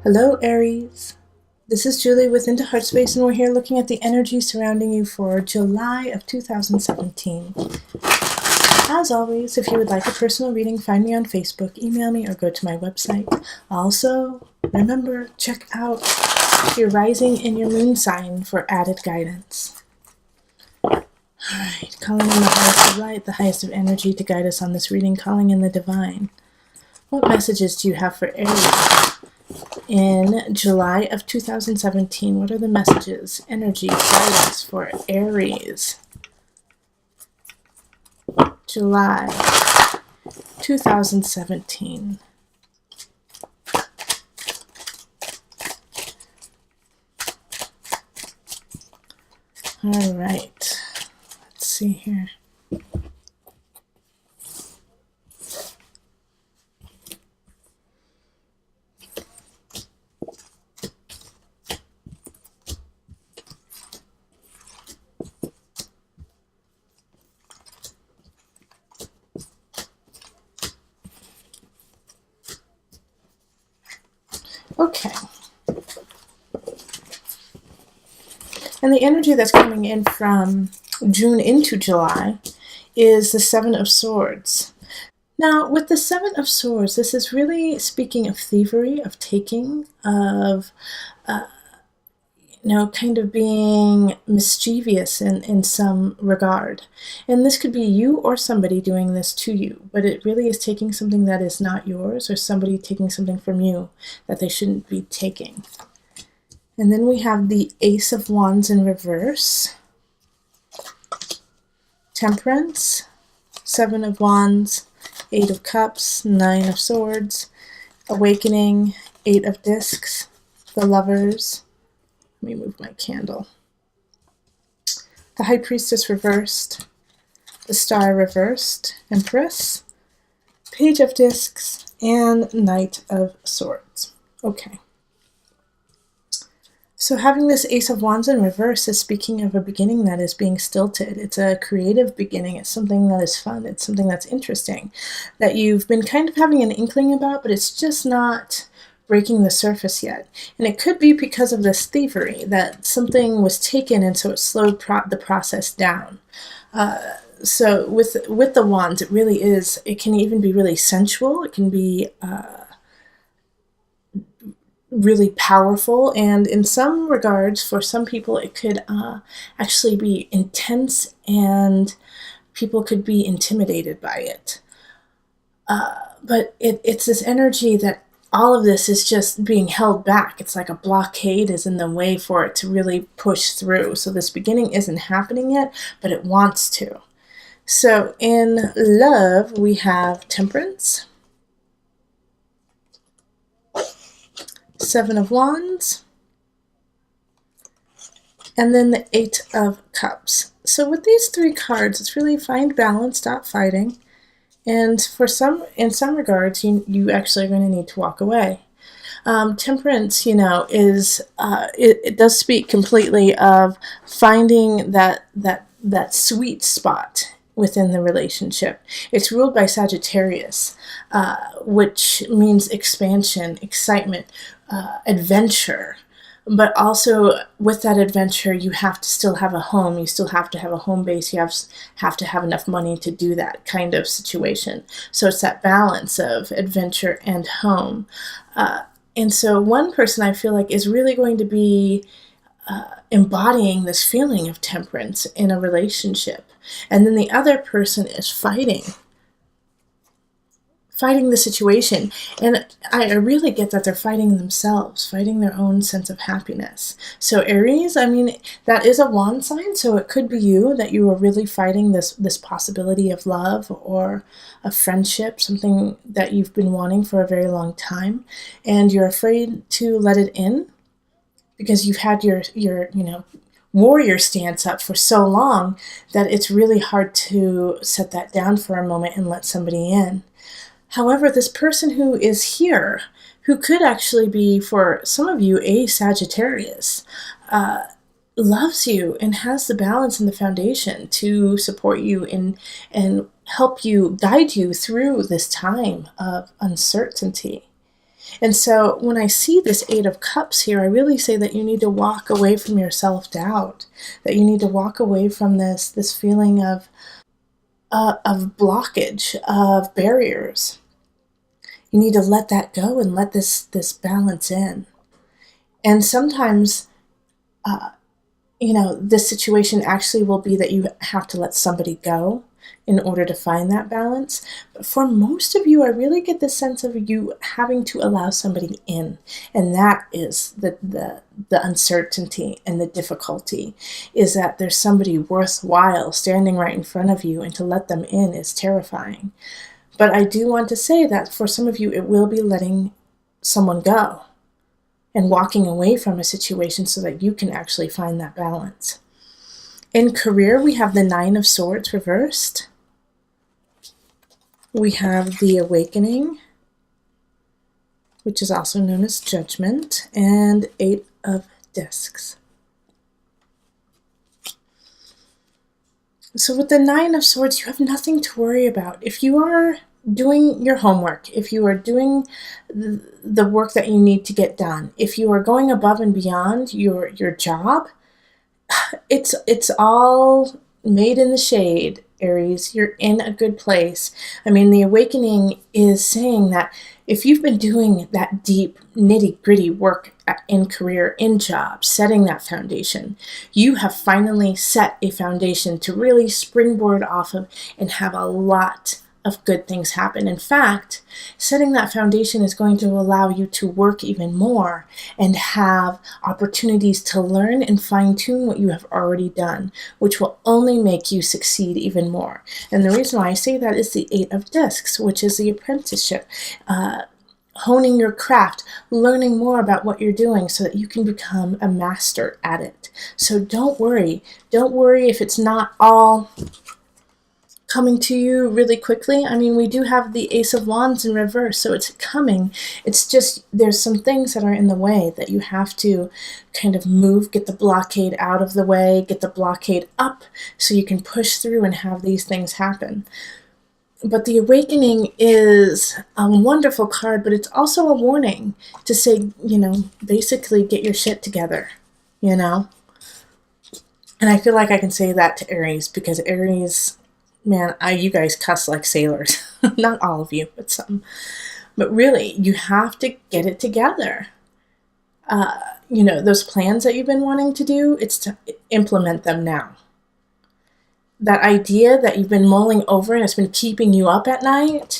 Hello, Aries. This is Julie with Into Heartspace, and we're here looking at the energy surrounding you for July of 2017. As always, if you would like a personal reading, find me on Facebook, email me, or go to my website. Also, remember, check out your rising and your moon sign for added guidance. Alright, calling in the highest of light, the highest of energy to guide us on this reading, calling in the divine. What messages do you have for Aries in July of 2017? What are the messages, energy, guidance for Aries? July 2017. All right, let's see here. Okay. And the energy that's coming in from June into July is the Seven of Swords. Now, with the Seven of Swords, this is really speaking of thievery, of taking, of, kind of being mischievous in some regard. And this could be you or somebody doing this to you, but it really is taking something that is not yours, or somebody taking something from you that they shouldn't be taking. And then we have the Ace of Wands in reverse, Temperance, Seven of Wands, Eight of Cups, Nine of Swords, Awakening, Eight of Discs, the Lovers. Let me move my candle. The High Priestess reversed, the Star reversed, Empress, Page of Discs, and Knight of Swords. Okay. So having this Ace of Wands in reverse is speaking of a beginning that is being stilted. It's a creative beginning. It's something that is fun. It's something that's interesting, that you've been kind of having an inkling about, but it's just not breaking the surface yet. And it could be because of this thievery, that something was taken and so it slowed the process down. So with the wands, it really is, it can even be really sensual. It can be really powerful, and in some regards, for some people, it could actually be intense, and people could be intimidated by it. But it's this energy that all of this is just being held back. It's like a blockade is in the way for it to really push through. So this beginning isn't happening yet, but it wants to. So in love, we have Temperance, Seven of Wands, and then the Eight of Cups. So with these three cards, it's really find balance, stop fighting. And in some regards, you actually are going to need to walk away. Temperance, is it does speak completely of finding that sweet spot within the relationship. It's ruled by Sagittarius, which means expansion, excitement, adventure. But also with that adventure, you have to still have a home. You still have to have a home base. You have to have enough money to do that kind of situation. So it's that balance of adventure and home. And so one person I feel like is really going to be embodying this feeling of temperance in a relationship. And then the other person is fighting the situation. And I really get that they're fighting themselves, fighting their own sense of happiness. So Aries, that is a wand sign, so it could be you, that you are really fighting this possibility of love or a friendship, something that you've been wanting for a very long time, and you're afraid to let it in because you've had your warrior stance up for so long that it's really hard to set that down for a moment and let somebody in. However, this person who is here, who could actually be, for some of you, a Sagittarius, loves you and has the balance and the foundation to support you and help you, guide you through this time of uncertainty. And so when I see this Eight of Cups here, I really say that you need to walk away from your self-doubt, that you need to walk away from this feeling of blockage, of barriers. You need to let that go and let this balance in. And sometimes, this situation actually will be that you have to let somebody go in order to find that balance. But for most of you, I really get the sense of you having to allow somebody in. And that is the uncertainty and the difficulty, is that there's somebody worthwhile standing right in front of you, and to let them in is terrifying. But I do want to say that for some of you, it will be letting someone go and walking away from a situation so that you can actually find that balance. In career, we have the Nine of Swords reversed. We have the Awakening, which is also known as Judgment, and Eight of Discs. So with the Nine of Swords, you have nothing to worry about. If you are doing your homework, if you are doing the work that you need to get done, if you are going above and beyond your job, it's all made in the shade, Aries. You're in a good place. I mean, the Awakening is saying that if you've been doing that deep, nitty-gritty work in career, in jobs, setting that foundation, you have finally set a foundation to really springboard off of and have a lot of good things happen. In fact, setting that foundation is going to allow you to work even more and have opportunities to learn and fine-tune what you have already done, which will only make you succeed even more. And the reason why I say that is the Eight of Discs, which is the apprenticeship, honing your craft, learning more about what you're doing so that you can become a master at it. So don't worry. Don't worry if it's not all coming to you really quickly. I mean, we do have the Ace of Wands in reverse, so it's coming. It's just there's some things that are in the way that you have to kind of move, get the blockade out of the way, get the blockade up so you can push through and have these things happen. But the Awakening is a wonderful card, but it's also a warning to say, basically get your shit together, And I feel like I can say that to Aries, because Aries, man, you guys cuss like sailors. Not all of you, but some. But really, you have to get it together. Those plans that you've been wanting to do, it's to implement them now. That idea that you've been mulling over and it's been keeping you up at night,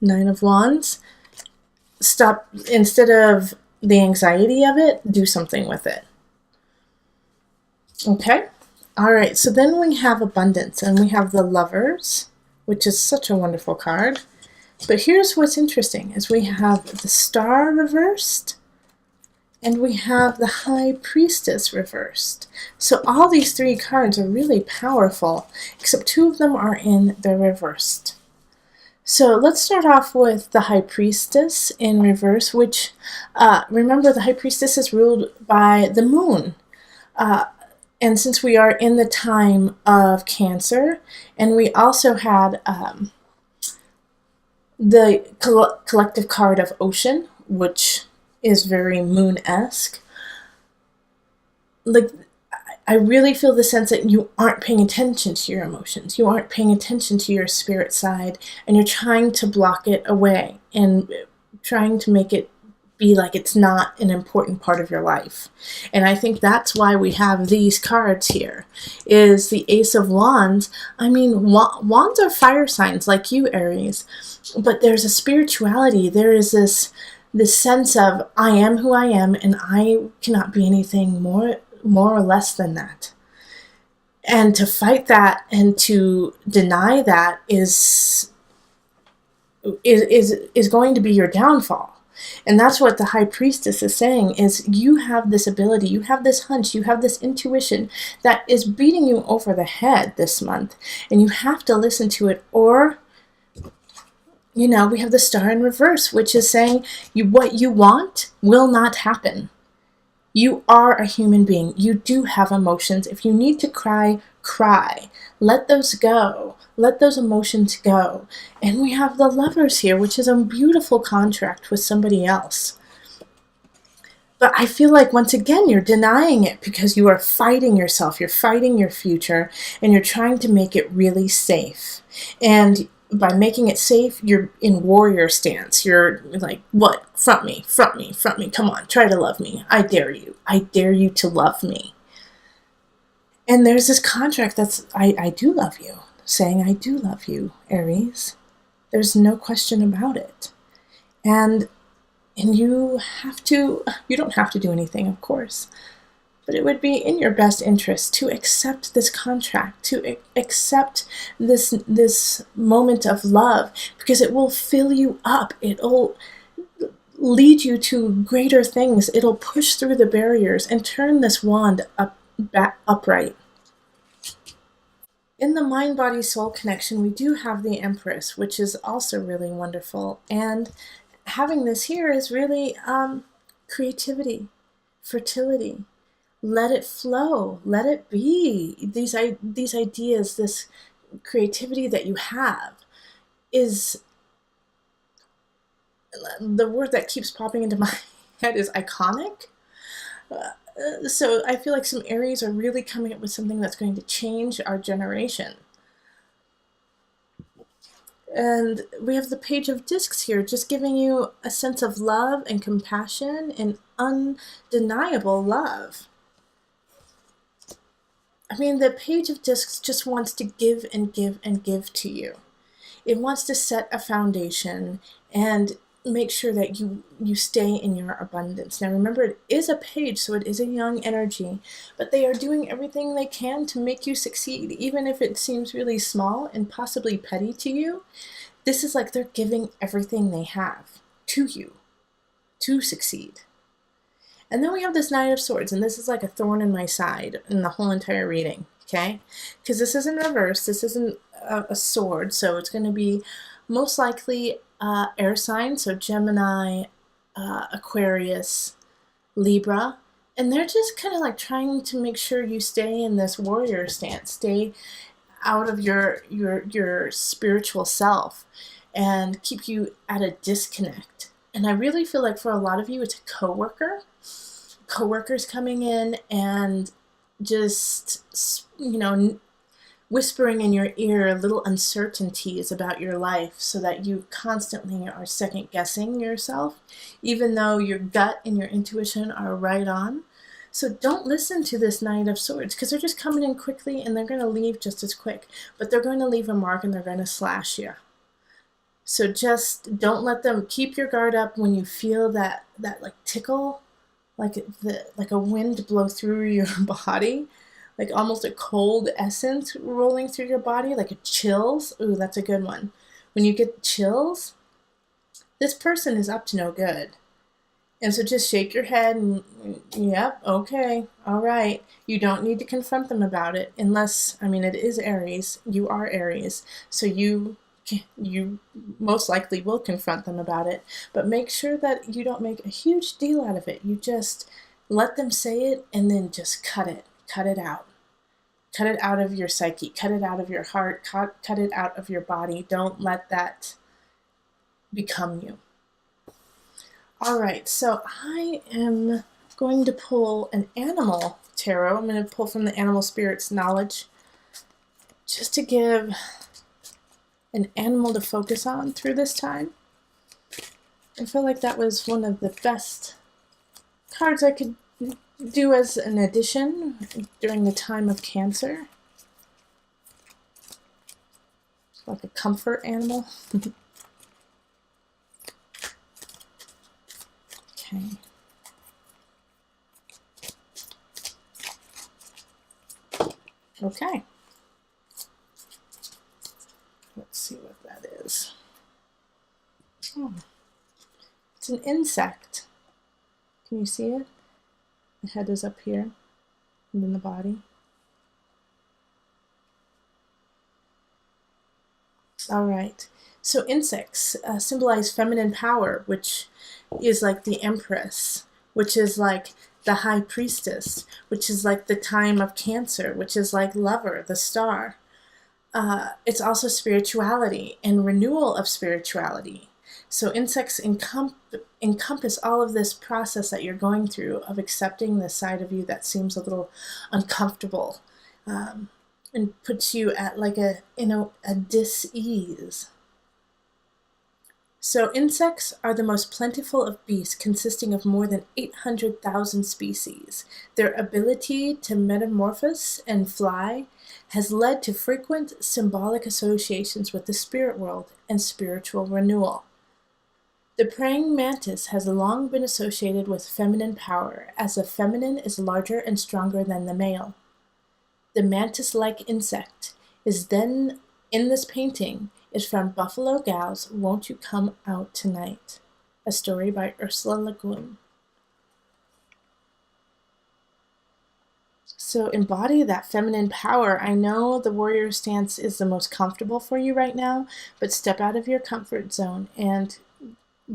Nine of Wands. Stop, instead of the anxiety of it, do something with it. Okay? All right, so then we have Abundance, and we have the Lovers, which is such a wonderful card. But here's what's interesting, is we have the Star reversed, and we have the High Priestess reversed. So all these three cards are really powerful, except two of them are in the reversed. So let's start off with the High Priestess in reverse, which, remember, the High Priestess is ruled by the Moon. And since we are in the time of Cancer, and we also had the collective card of Ocean, which is very Moon-esque, like, I really feel the sense that you aren't paying attention to your emotions. You aren't paying attention to your spirit side, and you're trying to block it away and trying to make it be like it's not an important part of your life. And I think that's why we have these cards here, is the Ace of Wands. I mean, wands are fire signs like you, Aries, but there's a spirituality. There is this sense of, I am who I am, and I cannot be anything more or less than that. And to fight that and to deny that is going to be your downfall. And that's what the High Priestess is saying, is you have this ability, you have this hunch, you have this intuition that is beating you over the head this month, and you have to listen to it, or we have the Star in reverse, which is saying what you want will not happen. You are a human being. You do have emotions. If you need to cry, cry. Let those go. Let those emotions go. And we have the Lovers here, which is a beautiful contract with somebody else. But I feel like, once again, you're denying it because you are fighting yourself. You're fighting your future, and you're trying to make it really safe. And by making it safe, you're in warrior stance. You're like, what? Front me, front me, front me. Come on, try to love me. I dare you. I dare you to love me. And there's this contract that's, I do love you. Saying, I do love you, Aries. There's no question about it. And you don't have to do anything, of course, but it would be in your best interest to accept this contract, to accept this moment of love, because it will fill you up. It'll lead you to greater things. It'll push through the barriers and turn this wand upright. In the mind-body-soul connection, we do have the Empress, which is also really wonderful. And having this here is really creativity, fertility. Let it flow. Let it be. These ideas, this creativity that you have is, the word that keeps popping into my head is iconic. So I feel like some Aries are really coming up with something that's going to change our generation. And we have the Page of Discs here, just giving you a sense of love and compassion and undeniable love. I mean, the Page of Discs just wants to give and give and give to you. It wants to set a foundation and make sure that you stay in your abundance. Now remember, it is a page, so it is a young energy, but they are doing everything they can to make you succeed, even if it seems really small and possibly petty to you. This is like they're giving everything they have to you to succeed. And then we have this Knight of Swords, and this is like a thorn in my side in the whole entire reading, okay? Because this isn't reverse, this isn't a sword, so it's going to be most likely air signs, so Gemini, Aquarius, Libra, and they're just kind of like trying to make sure you stay in this warrior stance, stay out of your spiritual self, and keep you at a disconnect. And I really feel like for a lot of you, it's a coworkers coming in and just, you know, whispering in your ear little uncertainties about your life, so that you constantly are second guessing yourself, even though your gut and your intuition are right on. So don't listen to this Knight of Swords, because they're just coming in quickly and they're going to leave just as quick, but they're going to leave a mark and they're going to slash you. So just don't let them. Keep your guard up when you feel that like tickle, like a wind blow through your body, like almost a cold essence rolling through your body, like a chills. Ooh, that's a good one. When you get chills, this person is up to no good. And so just shake your head and, yep, okay, all right. You don't need to confront them about it unless, I mean, it is Aries. You are Aries. So you most likely will confront them about it. But make sure that you don't make a huge deal out of it. You just let them say it and then just cut it. Cut it out. Cut it out of your psyche. Cut it out of your heart. Cut it out of your body. Don't let that become you. All right, so I am going to pull an animal tarot. I'm going to pull from the Animal Spirits Knowledge, just to give an animal to focus on through this time. I feel like that was one of the best cards I could do as an addition during the time of Cancer. Like a comfort animal. Okay. Okay. Let's see what that is. Oh, it's an insect. Can you see it? The head is up here, and then the body. All right. So insects symbolize feminine power, which is like the Empress, which is like the High Priestess, which is like the time of Cancer, which is like Lover, the Star. It's also spirituality and renewal of spirituality. So insects encompass all of this process that you're going through of accepting the side of you that seems a little uncomfortable, and puts you at like a dis-ease. So insects are the most plentiful of beasts, consisting of more than 800,000 species. Their ability to metamorphose and fly has led to frequent symbolic associations with the spirit world and spiritual renewal. The praying mantis has long been associated with feminine power, as the feminine is larger and stronger than the male. The mantis-like insect is then in this painting is from Buffalo Gals' Won't You Come Out Tonight? A story by Ursula Le Guin. So embody that feminine power. I know the warrior stance is the most comfortable for you right now, but step out of your comfort zone and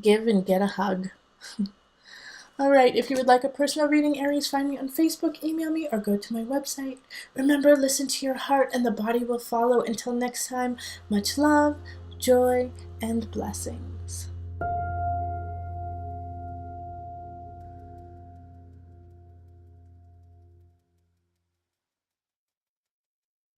give and get a hug. Alright, if you would like a personal reading, Aries, find me on Facebook, email me, or go to my website. Remember, listen to your heart and the body will follow. Until next time, much love, joy, and blessings.